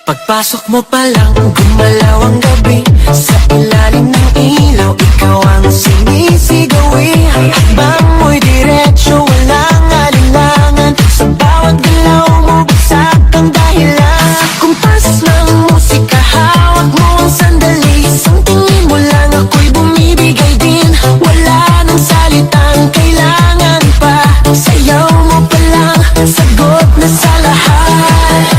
Pagpasok mo pa lang, gumalaw ang gabi. Sa ilalim ng ilaw, ikaw ang sinisigawi. Hakbang mo'y diretsyo, walang alinlangan. Sa bawat galaw mo, bagsak ang dahilan. Sa kumpas ng musika, hawak mo ang sandali. Isang tingin mo lang, ako'y bumibigay din. Wala nang salitang kailangan pa. Sayaw mo pa lang, sagot na sa lahat.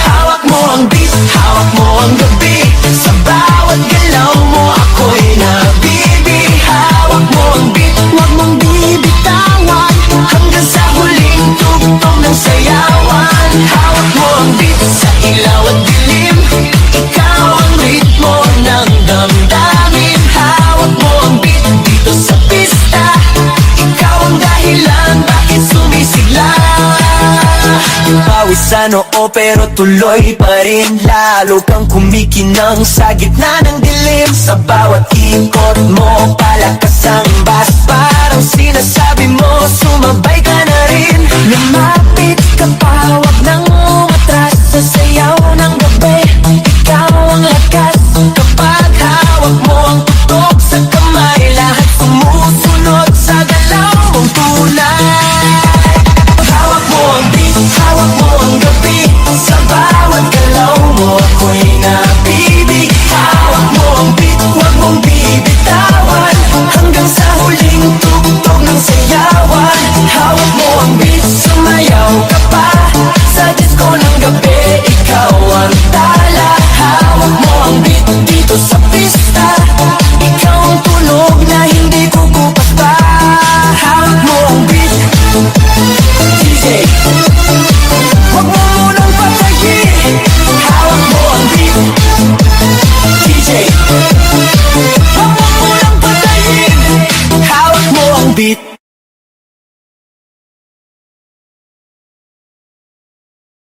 Hawak mo ang beat, hawak mo ang gabi. Sa bawat galaw mo, ako'y nabibi. Hawak mo ang beat, huwag mong bibitawan. Hanggang sa huling tugtog ng sayawan. Hawak mo ang beat, sa ilaw at dilim. Ikaw ang ritmo ng damdamin. Hawak mo ang beat, dito sa pista. Ikaw ang dahilan, bakit sumisigla. Pawisan oo pero tuloy pa rin. Lalo kang kumikinang sa gitna ng dilim. Sa bawat ikot mo, palakas ang bass. Parang sinasabi mo, sumabay ka na rin. Lumapit ka pa, wag nang umatras. Sa sayaw ng gabi, ikaw ang lakas. Kapag hawak mo ang tutok sa kamay, lahat sumusunod sa galaw mong tunay. Hawak mo ang beat, hawak mo ang gabi. Sa bawat galaw mo, ako'y nabibig. Hawak mo ang beat, huwag mong bibitawan. Hanggang sa huling tugtog ng sayawan. Hawak mo ang beat, sumayaw ka pa. Sa disco ng gabi, ikaw ang tala. Hawak mo ang beat, dito sa pista. Ikaw ang tunog na hindi kukupas pa. Hawak mo ang beat, DJ, huwag mo munang patayin. Hawak mo ang beat, DJ, huwag mo munang patayin. Hawak mo ang beat.